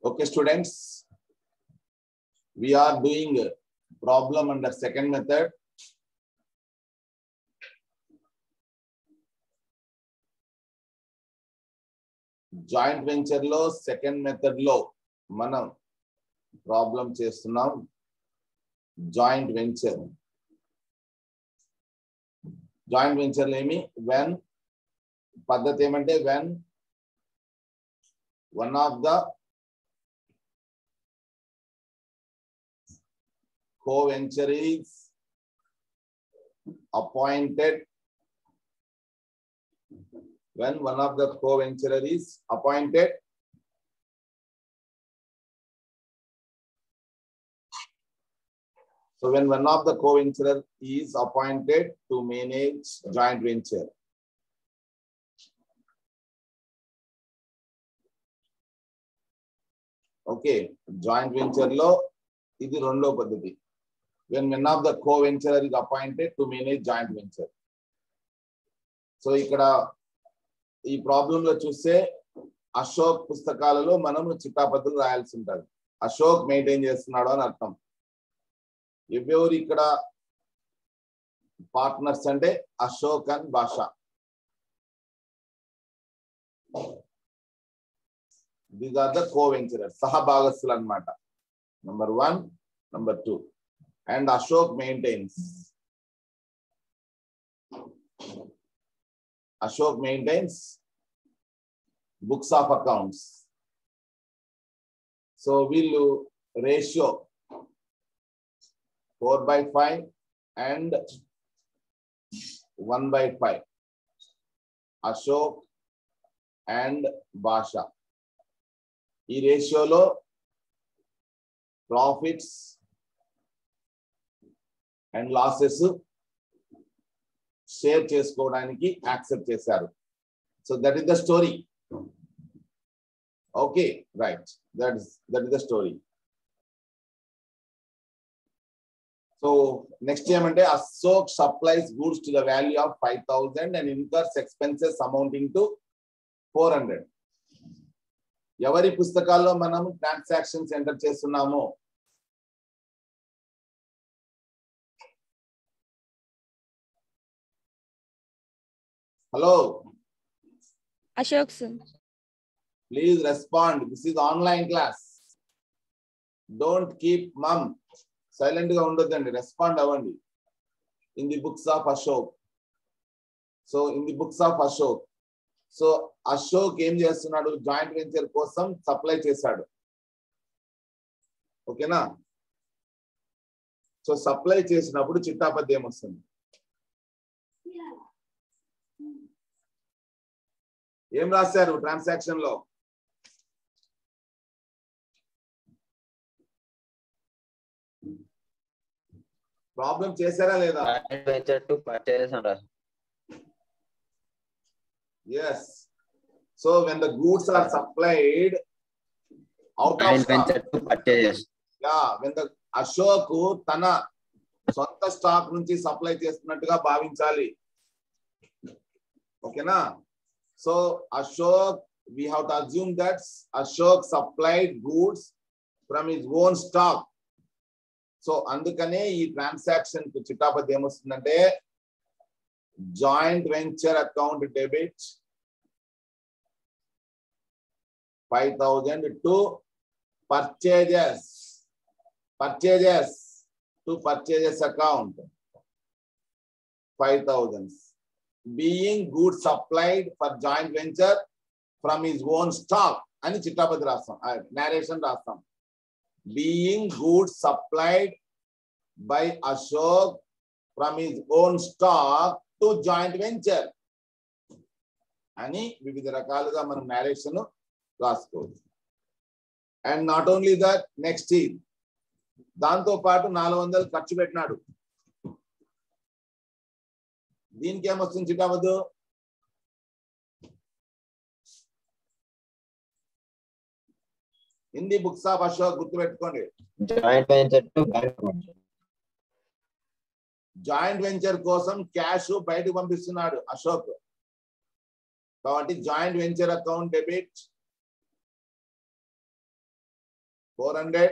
Okay, students, we are doing a problem under second method. Joint venture lo second method lo manam problem chestunnam. Joint venture lemi when paddhati emante when one of the co-venture is appointed, when one of the co-venturer is appointed so when one of the co-venturer is appointed to manage joint venture. Okay, joint venture lo idi rendo paddhati. When one of the co-venturer is appointed to manage joint venture. So ikkada ఈ problem లో చూస్తే అశోక్ పుస్తకాలలో మనం చిట్టాపద్ధతులు రాయాల్సి ఉంటుంది. Ashok maintain చేస్తున్నాడు అని అర్థం. ఎవరు ఇక్కడ పార్ట్నర్స్ అంటే అశోక్ అండ్ భాష. దీస్ ఆర్ ద కో-వెంచరర్స్, సహభాగస్తులు అన్నమాట. Number 1, number 2. And Ashok maintains books of accounts. So we'll ratio 4/5 and 1/5. Ashok and Basha. ఈ రేషియోలో ప్రాఫిట్స్ అండ్ లాసెస్ షేర్ చేసుకోవడానికి యాక్సెప్ట్ చేశారు. So that is the story. Okay, right, that is the story. So next ఏమంటే Ashok supplies goods to the value of 5,000 and incurs expenses amounting to 400. ఎవరి పుస్తకాల్లో మనం transactions enter చేస్తున్నామో hello Ashok sir, please respond. This is online class. Don't keep mum silent ga undodandi, respond avandi. In the books of Ashok, so in the books of Ashok, so Ashok em chestunnadu, joint venture kosam supply chesadu. Okay na? So supply చేసినప్పుడు చిట్టాపద్ధతి ఏమొస్తుంది? ఏం రాశారు transaction లో? Problem చేశారా లేదా? Yes. So when the goods are supplied out of stock, yeah, when the Ashok తన సొంత stock నుంచి సప్లై చేస్తున్నట్టుగా భావించాలి. ఓకేనా? So Ashok, we have to assume that Ashok supplied goods from his own stock. So అందుకనే ఈ transaction కు చిట్టాపద్ధతి ఏమొస్తుందంటే joint venture account debit 5,000 to purchases to purchases account 5,000. Being goods supplied for joint venture from his own stock అని చిట్టాపద్ధతి రాస్తాం, narration రాస్తాం. Being goods supplied by Ashok from his own stock to joint venture అని వివిధ రకాలుగా మనం narration రాసుకోవచ్చు. And not only that, next దాంతో పాటు 400 ఖర్చు పెట్టినాడు. దీనికి ఏమొస్తుంది చిట్టాపద్దు? హిందీ బుక్స్ ఆఫ్ అశోక్ గుర్తుపెట్టుకోండి. జాయింట్ వెంచర్ కోసం క్యాష్ బయటకు పంపిస్తున్నాడు అశోక్. కాబట్టి joint venture account debit 400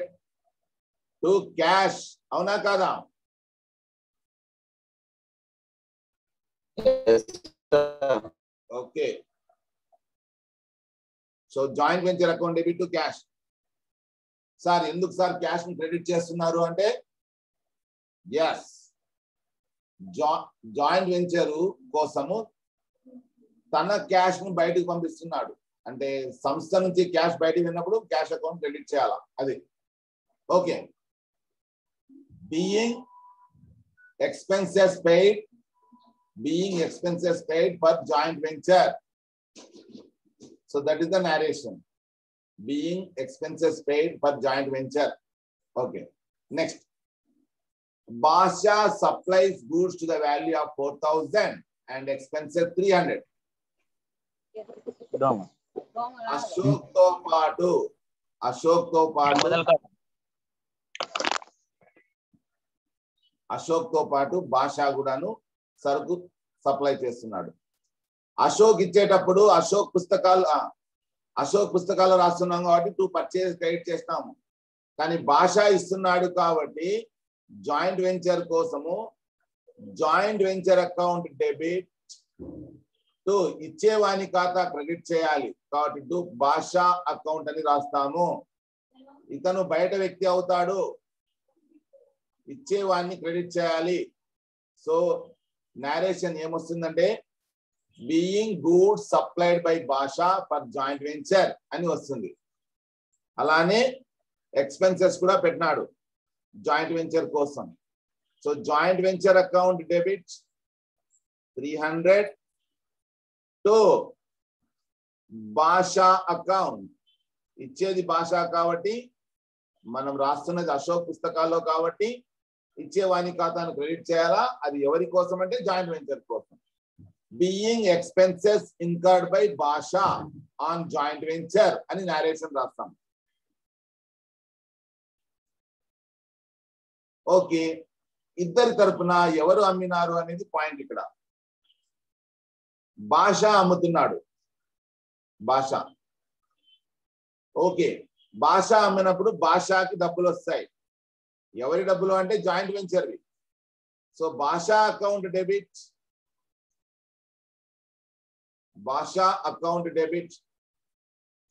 to cash. అవునా కాదా? Okay. So joint venture account debit to cash. Sir ఎందుకు సార్ క్యాష్ ని క్రెడిట్ చేస్తున్నారు అంటే, ఎస్, జాయింట్ వెంచర్ కోసము తన క్యాష్ ని బయటకు పంపిస్తున్నాడు. అంటే సంస్థ నుంచి క్యాష్ బయటకు వెళ్ళినప్పుడు క్యాష్ అకౌంట్ క్రెడిట్ చేయాలా, అది. Okay. Being expenses paid for joint venture. So that is the narration. Being expenses paid for joint venture. Okay. Next. Basha supplies goods to the value of 4,000 and expenses 300. Ashok తో పాటు భాషా కూడాను సరుకు supply చేస్తున్నాడు. అశోక్ ఇచ్చేటప్పుడు అశోక్ పుస్తకాలు రాస్తున్నాం కాబట్టి 2 పర్చేజ్ క్రెడిట్ చేస్తాము. కానీ భాష ఇస్తున్నాడు కాబట్టి జాయింట్ వెంచర్ కోసము joint venture account debit to ఇచ్చేవాని ఖాతా క్రెడిట్ చేయాలి కాబట్టి టు భాషా అకౌంట్ అని రాస్తాము. ఇతను బయట వ్యక్తి అవుతాడు, ఇచ్చేవాన్ని క్రెడిట్ చేయాలి. సో narration ఏమొస్తుందంటే being goods supplied by Basha for joint venture అని వస్తుంది. అలానే ఎక్స్పెన్సెస్ కూడా పెట్టినాడు జాయింట్ వెంచర్ కోసం. So joint venture account debit 300 to Basha account. ఇచ్చేది భాషా కాబట్టి మనం రాస్తున్నది అశోక్ పుస్తకాల్లో కాబట్టి ఇచ్చేవాని ఖాతాను క్రెడిట్ చేయాలా. అది ఎవరి కోసం అంటే జాయింట్ వెంచర్ కోసం. బీయింగ్ ఎక్స్పెన్సెస్ ఇన్కర్డ్ బై భాషా ఆన్ జాయింట్ వెంచర్ అని narration రాస్తాం. ఓకే. ఇద్దరి తరపున ఎవరు అమ్మినారు అనేది పాయింట్ ఇక్కడ. భాష అమ్ముతున్నాడు. భాష ఓకే. భాష అమ్మినప్పుడు భాషకి డబ్బులు వస్తాయి. ఎవరి డబ్బులు అంటే జాయింట్ వెంచర్వి. So Basha account debit, Basha account debit.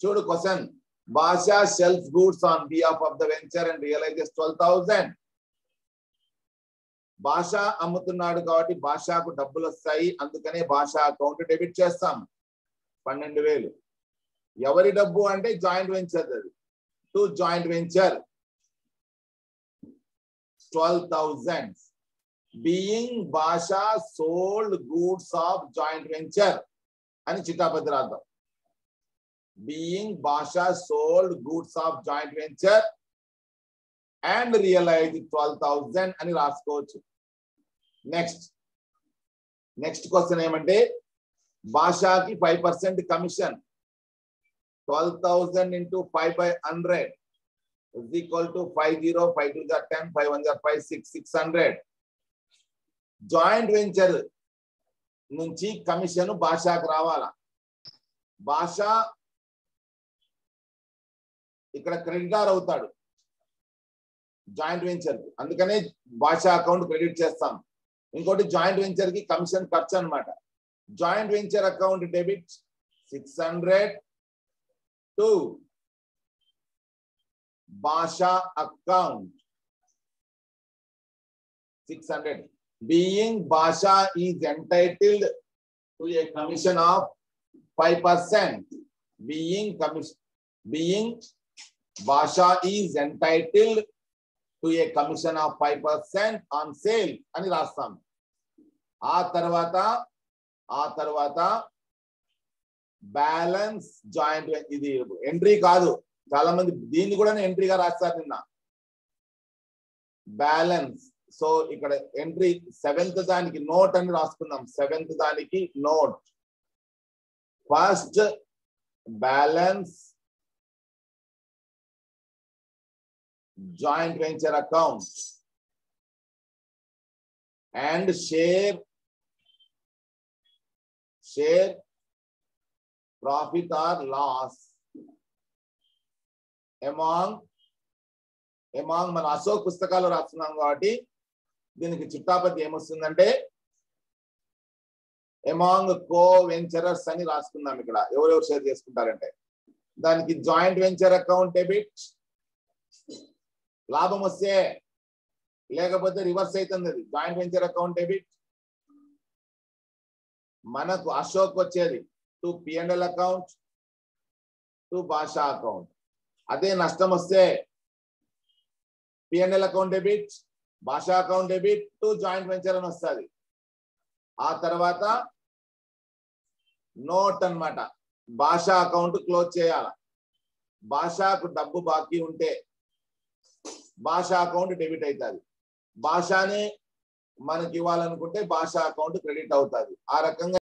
చూడు question. Basha sells goods on behalf of the venture and realises 12,000. Basha అమ్ముతున్నాడు కాబట్టి భాషకు డబ్బులు వస్తాయి, అందుకనే భాషా అకౌంట్ డెబిట్ చేస్తాం 12,000. ఎవరి డబ్బు అంటే జాయింట్ వెంచర్. అది to joint venture 12,000. Being Basha sold goods of joint venture అని చిట్టాపద్ది రాద్దాం. Being Basha sold goods of joint venture and realise 12,000 అని రాసుకోవచ్చు. నెక్స్ట్ క్వశ్చన్ ఏమంటే భాషకి 5% commission. 12,000 into 5/100 is equal to 50, 5 to the 10, 5 1 the 5, 600. Joint venture నుంచి commission భాషకు రావాలా. భాష ఇక్కడ క్రెడిటార్ అవుతాడు జాయింట్ వెంచర్, అందుకనే భాష అకౌంట్ క్రెడిట్ చేస్తాం. ఇంకోటి జాయింట్ వెంచర్ కి కమిషన్ ఖర్చు అన్నమాట. Joint venture account debit 600 to Basha account 600. Being Basha is entitled to a commission of 5%. Being Basha is entitled to a commission of 5% on sale అని రాస్తాం. ఆ తర్వాత బ్యాలెన్స్ జాయింట్. ఇది ఎంట్రీ కాదు, చాలా మంది దీన్ని కూడా ఎంట్రీగా రాస్తారు నిన్న. బ్యాలెన్స్. సో ఇక్కడ ఎంట్రీ 7th దానికి నోట్ అని రాసుకుందాం. 7th దానికి note. First balance joint venture account and share profit or loss among among మన అశోక్ పుస్తకాలు రాస్తున్నాం కాబట్టి దీనికి చిట్టాపతి ఏమొస్తుందంటే ఎమాంగ్ కో వెంచరర్స్ అని రాసుకుందాం. ఇక్కడ ఎవరెవరు షేర్ చేసుకుంటారంటే దానికి జాయింట్ వెంచర్ అకౌంట్ డెబిట్ లాభం వస్తే, లేకపోతే రివర్స్ అవుతుంది. అది జాయింట్ వెంచర్ అకౌంట్ డెబిట్ మనకు అశోక్ వచ్చేది to P&L account to Basha account. అదే నష్టం వస్తే P&L account debit Basha account debit to joint venture అని వస్తుంది. ఆ తర్వాత నోట్ అన్నమాట, భాషా అకౌంట్ క్లోజ్ చేయాల. భాషకు డబ్బు బాకీ ఉంటే భాషా అకౌంట్ డెబిట్ అవుతుంది. భాషానే మనకి ఇవ్వాలనుకుంటే భాషా అకౌంట్ క్రెడిట్ అవుతుంది. ఆ రకంగా